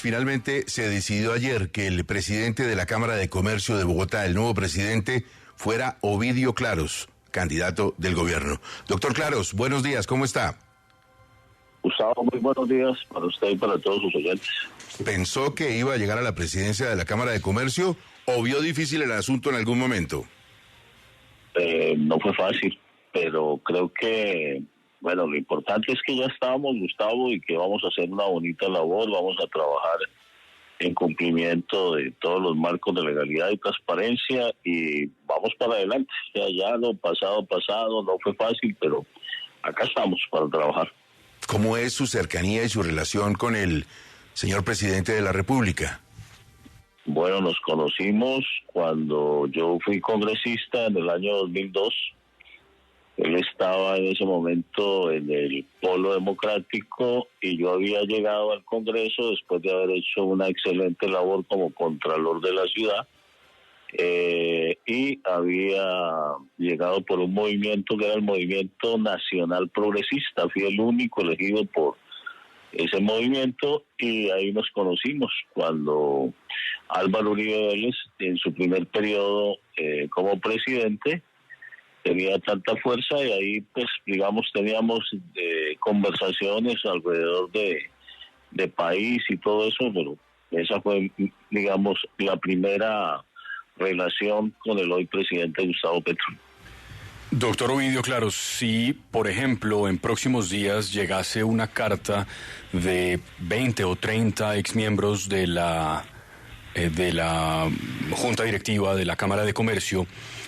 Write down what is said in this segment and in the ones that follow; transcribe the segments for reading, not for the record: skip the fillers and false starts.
Finalmente se decidió ayer que el presidente de la Cámara de Comercio de Bogotá, el nuevo presidente, fuera Ovidio Claros, candidato del gobierno. Doctor Claros, buenos días, ¿cómo está? Gustavo, muy buenos días para usted y para todos sus oyentes. ¿Pensó que iba a llegar a la presidencia de la Cámara de Comercio o vio difícil el asunto en algún momento? No fue fácil, pero creo que, bueno, lo importante es que ya estábamos, Gustavo, y que vamos a hacer una bonita labor, vamos a trabajar en cumplimiento de todos los marcos de legalidad y transparencia y vamos para adelante. Ya lo pasado, no fue fácil, pero acá estamos para trabajar. ¿Cómo es su cercanía y su relación con el señor presidente de la República? Bueno, nos conocimos cuando yo fui congresista en el año 2002. Él estaba en ese momento en el Polo Democrático y yo había llegado al Congreso después de haber hecho una excelente labor como contralor de la ciudad y había llegado por un movimiento que era el Movimiento Nacional Progresista. Fui el único elegido por ese movimiento y ahí nos conocimos cuando Álvaro Uribe Vélez, en su primer periodo como presidente, tenía tanta fuerza y ahí, pues, digamos, teníamos conversaciones alrededor de país y todo eso, pero esa fue, digamos, la primera relación con el hoy presidente Gustavo Petro. Doctor Ovidio Claros, si, por ejemplo, en próximos días llegase una carta de 20 o 30 exmiembros de la Junta Directiva de la Cámara de Comercio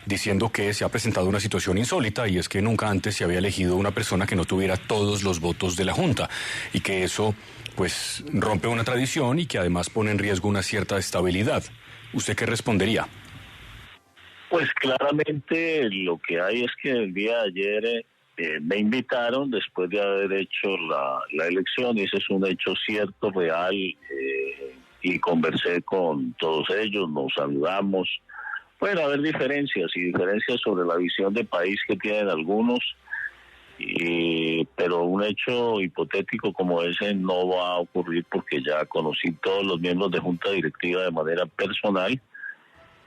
diciendo que se ha presentado una situación insólita y es que nunca antes se había elegido una persona que no tuviera todos los votos de la Junta y que eso pues rompe una tradición y que además pone en riesgo una cierta estabilidad. ¿Usted qué respondería? Pues claramente lo que hay es que el día de ayer me invitaron después de haber hecho la elección y ese es un hecho cierto, real, y conversé con todos ellos, nos saludamos. Pueden haber diferencias sobre la visión de país que tienen algunos, pero un hecho hipotético como ese no va a ocurrir porque ya conocí todos los miembros de Junta Directiva de manera personal.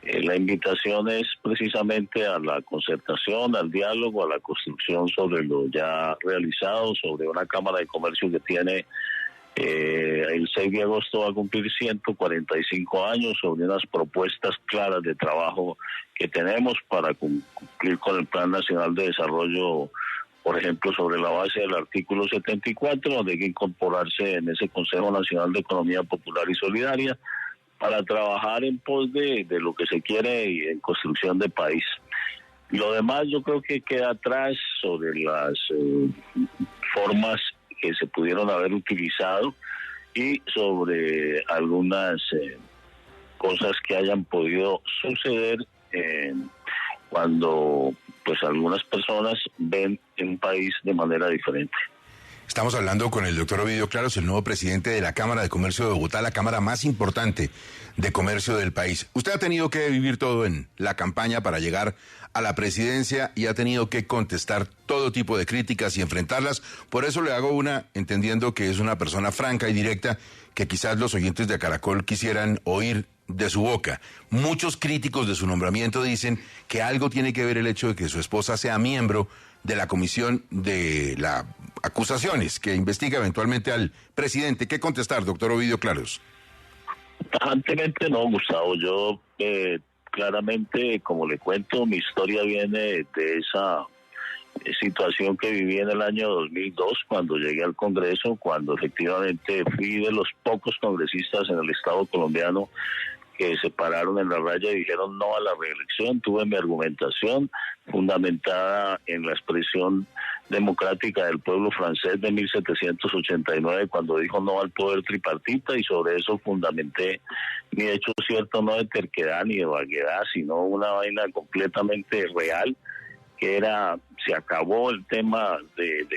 La invitación es precisamente a la concertación, al diálogo, a la construcción sobre lo ya realizado, sobre una Cámara de Comercio que tiene el 6 de agosto va a cumplir 145 años, sobre unas propuestas claras de trabajo que tenemos para cumplir con el Plan Nacional de Desarrollo, por ejemplo, sobre la base del artículo 74, donde hay que incorporarse en ese Consejo Nacional de Economía Popular y Solidaria, para trabajar en pos de lo que se quiere y en construcción de país. Lo demás yo creo que queda atrás sobre las formas que se pudieron haber utilizado y sobre algunas cosas que hayan podido suceder cuando pues algunas personas ven un país de manera diferente. Estamos hablando con el doctor Ovidio Claros, el nuevo presidente de la Cámara de Comercio de Bogotá, la cámara más importante de comercio del país. Usted ha tenido que vivir todo en la campaña para llegar a la presidencia y ha tenido que contestar todo tipo de críticas y enfrentarlas. Por eso le hago una, entendiendo que es una persona franca y directa, que quizás los oyentes de Caracol quisieran oír de su boca. Muchos críticos de su nombramiento dicen que algo tiene que ver el hecho de que su esposa sea miembro de la comisión de las acusaciones que investiga eventualmente al presidente. ¿Qué contestar, doctor Ovidio Claros? Tajantemente no, Gustavo. Yo claramente, como le cuento, mi historia viene de esa situación que viví en el año 2002 cuando llegué al Congreso, cuando efectivamente fui de los pocos congresistas en el Estado colombiano que se pararon en la raya y dijeron no a la reelección. Tuve mi argumentación fundamentada en la expresión democrática del pueblo francés de 1789 cuando dijo no al poder tripartita, y sobre eso fundamenté mi hecho cierto, no de terquedad ni de vaguedad, sino una vaina completamente real, que era, se acabó el tema de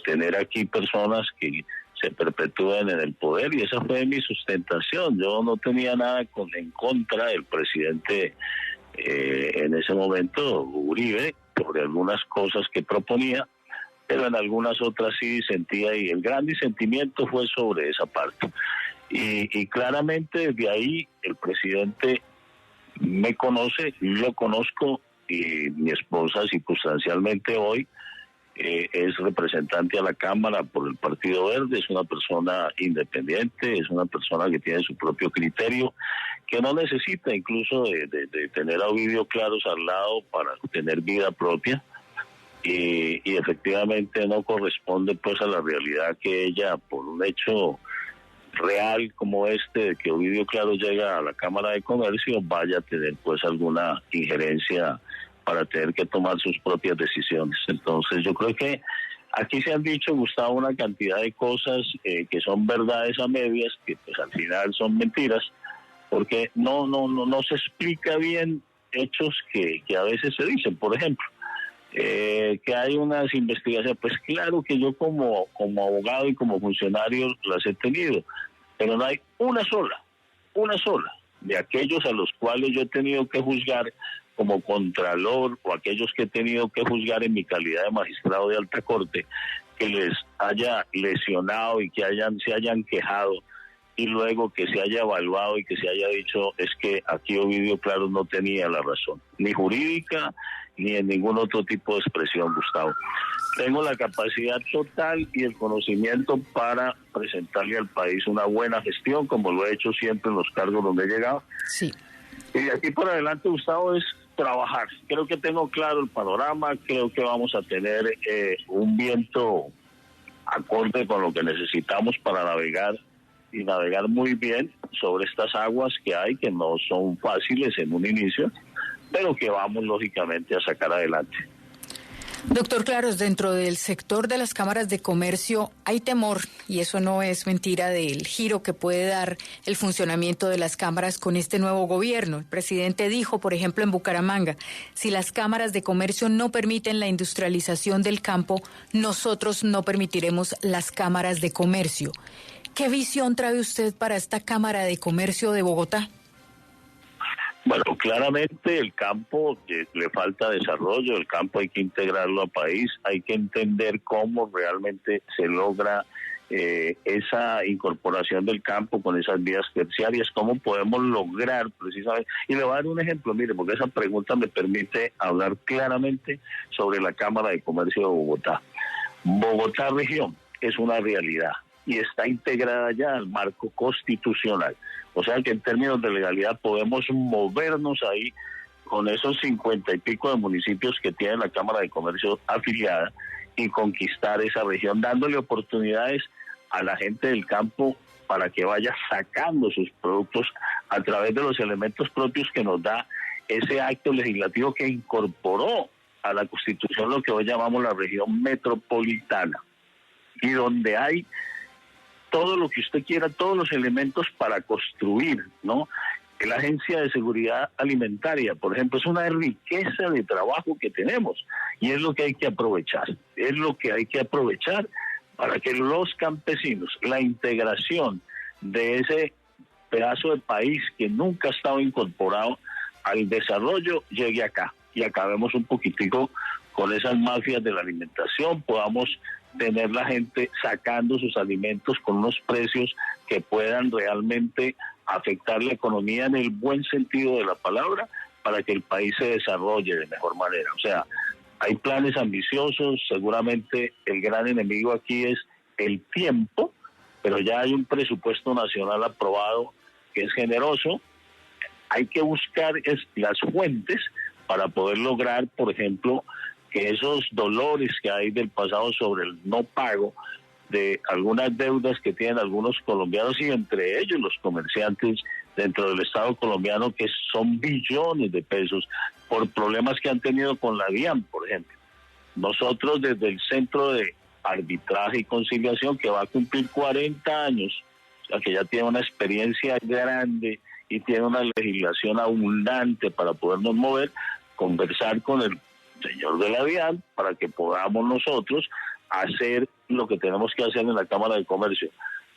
tener aquí personas que se perpetúen en el poder, y esa fue mi sustentación. Yo no tenía nada en contra del presidente en ese momento, Uribe, sobre algunas cosas que proponía, pero en algunas otras sí disentía, y el gran disentimiento fue sobre esa parte. Y claramente desde ahí el presidente me conoce, lo conozco, y mi esposa circunstancialmente hoy es representante a la Cámara por el Partido Verde, es una persona independiente, es una persona que tiene su propio criterio, que no necesita incluso de tener a Ovidio Claros al lado para tener vida propia, y efectivamente no corresponde pues a la realidad que ella, por un hecho real como este, de que Ovidio Claros llega a la Cámara de Comercio, vaya a tener pues alguna injerencia para tener que tomar sus propias decisiones. Entonces yo creo que aquí se han dicho, Gustavo, una cantidad de cosas que son verdades a medias, que pues al final son mentiras, porque no se explica bien hechos que a veces se dicen. Por ejemplo, que hay unas investigaciones, pues claro que yo como abogado y como funcionario las he tenido, pero no hay una sola de aquellos a los cuales yo he tenido que juzgar como contralor, o aquellos que he tenido que juzgar en mi calidad de magistrado de alta corte, que les haya lesionado y que se hayan quejado, y luego que se haya evaluado y que se haya dicho es que aquí Ovidio Claros no tenía la razón, ni jurídica ni en ningún otro tipo de expresión, Gustavo. Tengo la capacidad total y el conocimiento para presentarle al país una buena gestión, como lo he hecho siempre en los cargos donde he llegado. Sí. Y de aquí por adelante, Gustavo, es trabajar. Creo que tengo claro el panorama, creo que vamos a tener un viento acorde con lo que necesitamos para navegar, y navegar muy bien sobre estas aguas que hay, que no son fáciles en un inicio, pero que vamos lógicamente a sacar adelante. Doctor Claros, dentro del sector de las cámaras de comercio hay temor, y eso no es mentira, del giro que puede dar el funcionamiento de las cámaras con este nuevo gobierno. El presidente dijo, por ejemplo, en Bucaramanga, si las cámaras de comercio no permiten la industrialización del campo, nosotros no permitiremos las cámaras de comercio. ¿Qué visión trae usted para esta Cámara de Comercio de Bogotá? Bueno, claramente el campo le falta desarrollo, el campo hay que integrarlo al país, hay que entender cómo realmente se logra esa incorporación del campo con esas vías terciarias, cómo podemos lograr precisamente, y le voy a dar un ejemplo, mire, porque esa pregunta me permite hablar claramente sobre la Cámara de Comercio de Bogotá. Bogotá región es una realidad y está integrada ya al marco constitucional. O sea que en términos de legalidad podemos movernos ahí con esos 50 y pico de municipios que tiene la Cámara de Comercio afiliada y conquistar esa región, dándole oportunidades a la gente del campo para que vaya sacando sus productos a través de los elementos propios que nos da ese acto legislativo que incorporó a la Constitución lo que hoy llamamos la región metropolitana, y donde hay todo lo que usted quiera, todos los elementos para construir, ¿no? La Agencia de Seguridad Alimentaria, por ejemplo, es una riqueza de trabajo que tenemos, y es lo que hay que aprovechar, para que los campesinos, la integración de ese pedazo de país que nunca ha estado incorporado al desarrollo, llegue acá y acabemos un poquitico con esas mafias de la alimentación, podamos tener la gente sacando sus alimentos con unos precios que puedan realmente afectar la economía en el buen sentido de la palabra, para que el país se desarrolle de mejor manera. O sea, hay planes ambiciosos, seguramente el gran enemigo aquí es el tiempo, pero ya hay un presupuesto nacional aprobado que es generoso. Hay que buscar las fuentes para poder lograr, por ejemplo, que esos dolores que hay del pasado sobre el no pago de algunas deudas que tienen algunos colombianos, y entre ellos los comerciantes dentro del Estado colombiano, que son billones de pesos por problemas que han tenido con la DIAN, por ejemplo. Nosotros desde el Centro de Arbitraje y Conciliación, que va a cumplir 40 años, o sea que ya tiene una experiencia grande y tiene una legislación abundante para podernos mover, conversar con el señor de la DIAN para que podamos nosotros hacer lo que tenemos que hacer en la Cámara de Comercio: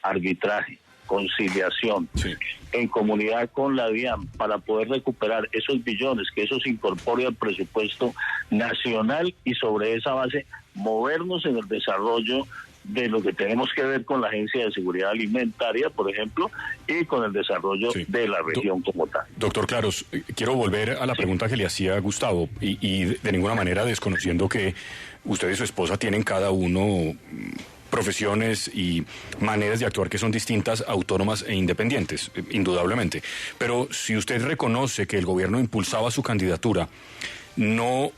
arbitraje, conciliación, sí, en comunidad con la DIAN, para poder recuperar esos billones, que eso se incorpore al presupuesto nacional, y sobre esa base movernos en el desarrollo de lo que tenemos que ver con la Agencia de Seguridad Alimentaria, por ejemplo, y con el desarrollo de la región como tal. Doctor Claros, quiero volver a la pregunta que le hacía Gustavo y de ninguna manera desconociendo que usted y su esposa tienen cada uno profesiones y maneras de actuar que son distintas, autónomas e independientes, indudablemente. Pero si usted reconoce que el gobierno impulsaba su candidatura, ¿no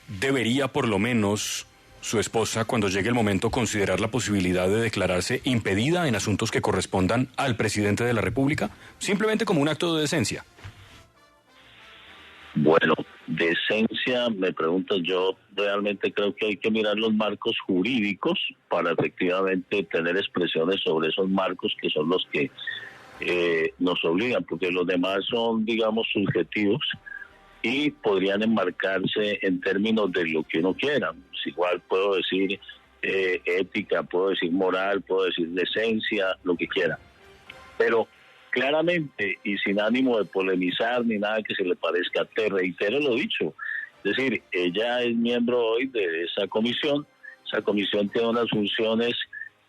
debería por lo menos su esposa, cuando llegue el momento, considerar la posibilidad de declararse impedida en asuntos que correspondan al presidente de la República? Simplemente como un acto de decencia. Bueno, decencia, me preguntas, yo realmente creo que hay que mirar los marcos jurídicos para efectivamente tener expresiones sobre esos marcos que son los que nos obligan, porque los demás son, digamos, subjetivos y podrían enmarcarse en términos de lo que uno quiera. Igual puedo decir ética, puedo decir moral, puedo decir decencia, lo que quiera. Pero claramente y sin ánimo de polemizar ni nada que se le parezca, te reitero lo dicho. Es decir, ella es miembro hoy de esa comisión. Esa comisión tiene unas funciones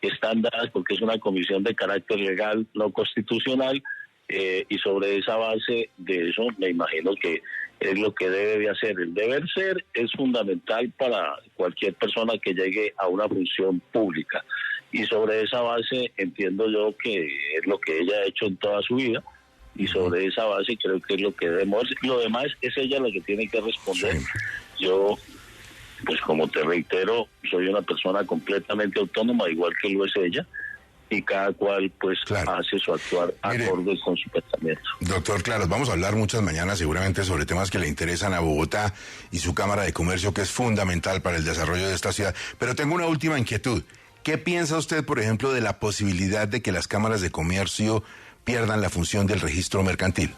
que están dadas porque es una comisión de carácter legal, no constitucional, y sobre esa base de eso me imagino que es lo que debe de hacer. El deber ser es fundamental para cualquier persona que llegue a una función pública. Y sobre esa base entiendo yo que es lo que ella ha hecho en toda su vida. Y sobre esa base creo que es lo que debemos. Lo demás es ella la que tiene que responder. Sí. Yo, pues como te reitero, soy una persona completamente autónoma, igual que lo es ella. Y cada cual pues hace su actuar acorde con su pensamiento. Doctor Claros, vamos a hablar muchas mañanas seguramente sobre temas que le interesan a Bogotá y su Cámara de Comercio, que es fundamental para el desarrollo de esta ciudad. Pero tengo una última inquietud. ¿Qué piensa usted, por ejemplo, de la posibilidad de que las cámaras de comercio pierdan la función del registro mercantil?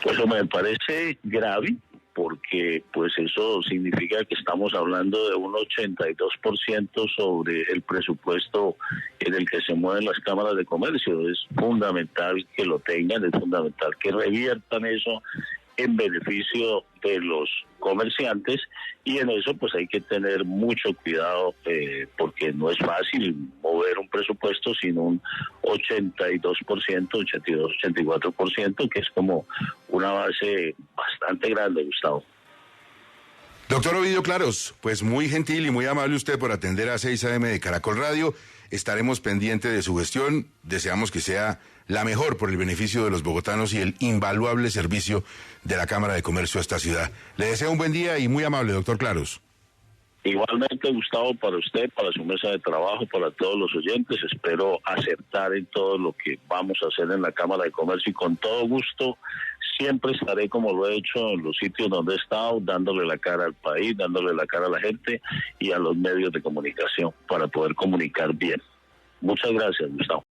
Pues eso me parece grave, porque pues eso significa que estamos hablando de un 82% sobre el presupuesto en el que se mueven las cámaras de comercio. Es fundamental que lo tengan, es fundamental que reviertan eso en beneficio de los comerciantes, y en eso pues hay que tener mucho cuidado, porque no es fácil mover un presupuesto sin un 82%, 82, 84%, que es como una base bastante grande, Gustavo. Doctor Ovidio Claros, pues muy gentil y muy amable usted por atender a 6 AM de Caracol Radio. Estaremos pendientes de su gestión. Deseamos que sea la mejor por el beneficio de los bogotanos y el invaluable servicio de la Cámara de Comercio a esta ciudad. Le deseo un buen día y muy amable, doctor Claros. Igualmente, Gustavo, para usted, para su mesa de trabajo, para todos los oyentes. Espero acertar en todo lo que vamos a hacer en la Cámara de Comercio, y con todo gusto siempre estaré, como lo he hecho en los sitios donde he estado, dándole la cara al país, dándole la cara a la gente y a los medios de comunicación para poder comunicar bien. Muchas gracias, Gustavo.